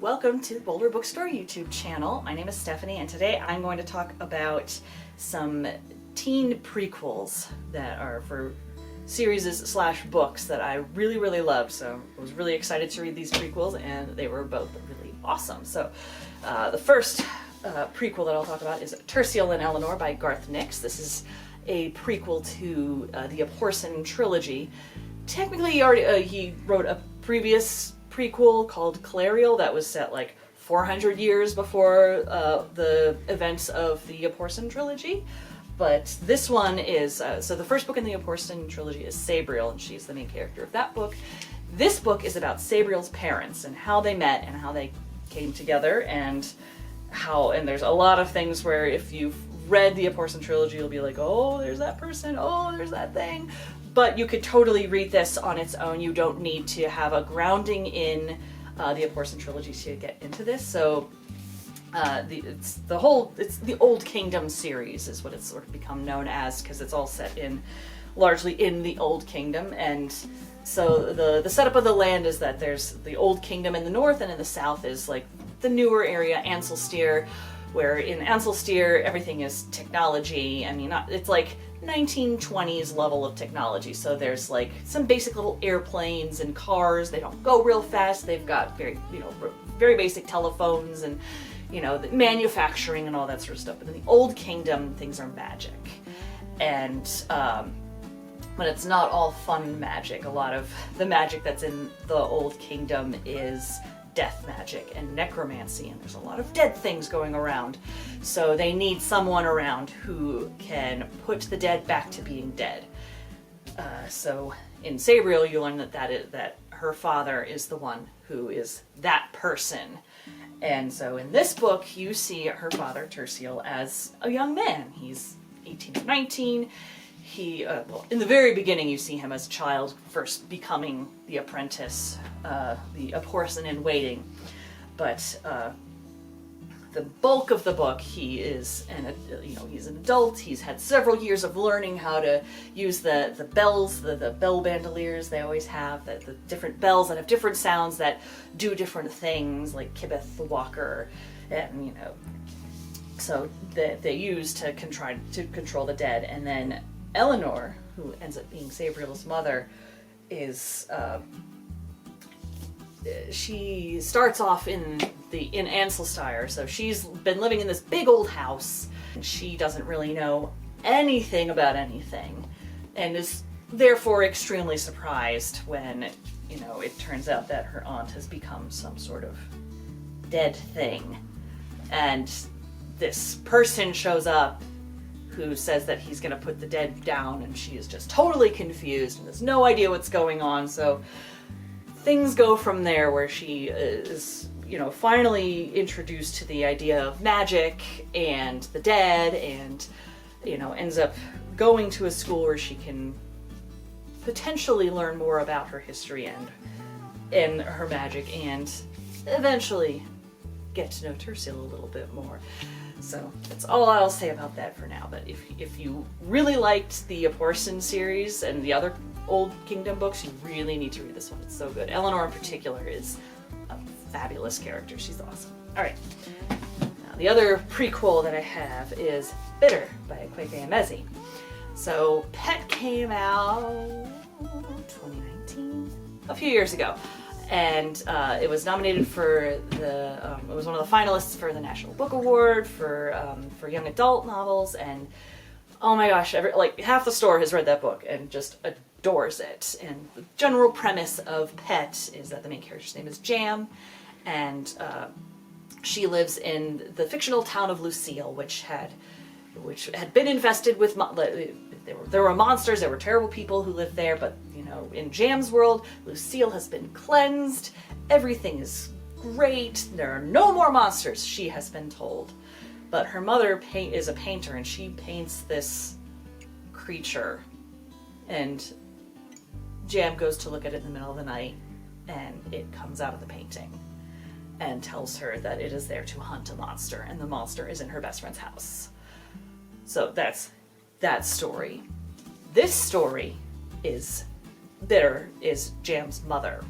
welcome to the Boulder Bookstore YouTube channel. My name is Stephanie, and today I'm going to talk about some teen prequels that are for series / books that I really loved. So I was really excited to read these prequels, and they were both really awesome. So the first prequel that I'll talk about is Terciel and Elinor by Garth Nix. This is a prequel to the Aporson trilogy. Technically, he wrote a previous prequel called Clariel that was set like 400 years before the events of the Aporson trilogy. But this one is, so the first book in the Aporson trilogy is Sabriel, and she's the main character of that book. This book is about Sabriel's parents and how they met and how they came together, and there's a lot of things where if you've read the Aporson trilogy, you'll be like, oh, there's that person, oh, there's that thing. But you could totally read this on its own. You don't need to have a grounding in the Aporson trilogy to get into this. So it's the Old Kingdom series is what it's sort of become known as, because it's all set largely in the Old Kingdom. And so the setup of the land is that there's the Old Kingdom in the north, and in the south is like the newer area, Ancelstierre, where in Ancelstierre everything is technology. I mean, it's like 1920s level of technology. So there's like some basic little airplanes and cars. They don't go real fast. They've got very basic telephones and the manufacturing and all that sort of stuff. But in the Old Kingdom, things are magic, and but it's not all fun magic. A lot of the magic that's in the Old Kingdom is death magic and necromancy, and there's a lot of dead things going around. So they need someone around who can put the dead back to being dead. So in Sabriel, you learn that her father is the one who is that person. And so in this book, you see her father, Terciel, as a young man. He's 18 or 19. In the very beginning, you see him as a child, first becoming the apprentice, the Aporson in waiting. But the bulk of the book, he's an adult. He's had several years of learning how to use the bells, the bell bandoliers they always have, the different bells that have different sounds that do different things, like Kibbeth the Walker, and so that they use to control the dead. And then Elinor, who ends up being Sabriel's mother, is she starts off in Ancelstierre. So she's been living in this big old house, and she doesn't really know anything about anything, and is therefore extremely surprised when it turns out that her aunt has become some sort of dead thing, and this person shows up who says that he's going to put the dead down, and she is just totally confused and has no idea what's going on. So things go from there, where she is, finally introduced to the idea of magic and the dead, and, ends up going to a school where she can potentially learn more about her history and her magic, and eventually get to know Terciel a little bit more. So that's all I'll say about that for now. But if you really liked the Aporson series and the other Old Kingdom books, you really need to read this one. It's so good. Elinor in particular is a fabulous character. She's awesome. All right. Now, the other prequel that I have is Bitter by Kweke Emezi. So Pet came out 2019, a few years ago. And it was nominated for it was one of the finalists for the National Book Award for young adult novels, and oh my gosh, half the store has read that book and just adores it. And the general premise of Pet is that the main character's name is Jam, and she lives in the fictional town of Lucille, which had been infested with there were monsters, there were terrible people who lived there, but in Jam's world, Lucille has been cleansed, everything is great, there are no more monsters, she has been told. But her mother is a painter, and she paints this creature, and Jam goes to look at it in the middle of the night, and it comes out of the painting and tells her that it is there to hunt a monster, and the monster is in her best friend's house. So that's that story. This story is Jam's mother.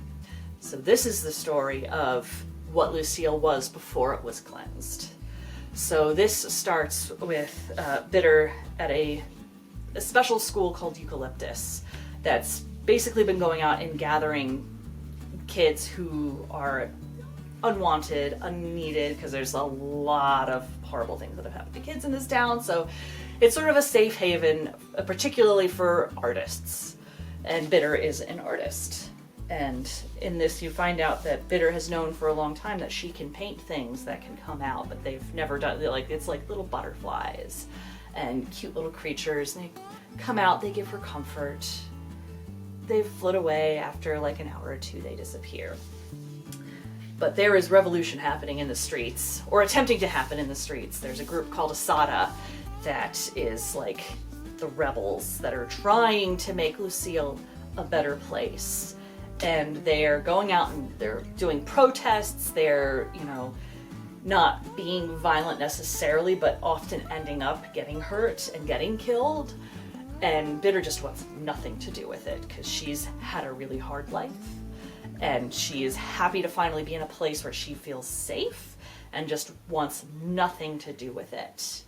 So this is the story of what Lucille was before it was cleansed. So this starts with Bitter at a special school called Eucalyptus that's basically been going out and gathering kids who are unwanted, unneeded, because there's a lot of horrible things that have happened to kids in this town. So it's sort of a safe haven, particularly for artists. And Bitter is an artist. And in this you find out that Bitter has known for a long time that she can paint things that can come out, but they've never done, like, it's like little butterflies and cute little creatures, and they come out, they give her comfort. They float away after like an hour or two, they disappear. But there is revolution happening in the streets, or attempting to happen in the streets. There's a group called Asada that is like the rebels that are trying to make Lucille a better place. And they're going out and they're doing protests. They're, you know, not being violent necessarily, but often ending up getting hurt and getting killed. And Bitter just wants nothing to do with it because she's had a really hard life. And she is happy to finally be in a place where she feels safe and just wants nothing to do with it.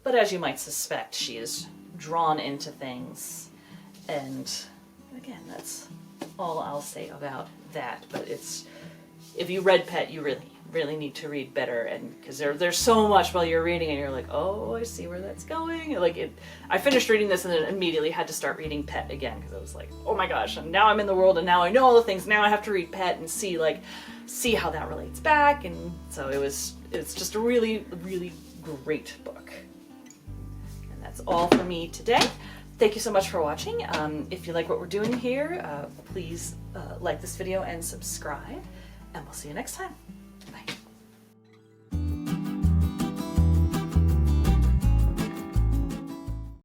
But as you might suspect, she is drawn into things. And again, that's all I'll say about that. But it's, if you read Pet, you really need to read Bitter, and because there's so much while you're reading and you're like, oh, I see where that's going. Like I finished reading this and then immediately had to start reading Pet again because I was like, oh my gosh, and now I'm in the world and now I know all the things. Now I have to read Pet and see how that relates back. And so it's just a really great book. And that's all for me today. Thank you so much for watching. If you like what we're doing here, please like this video and subscribe, and we'll see you next time.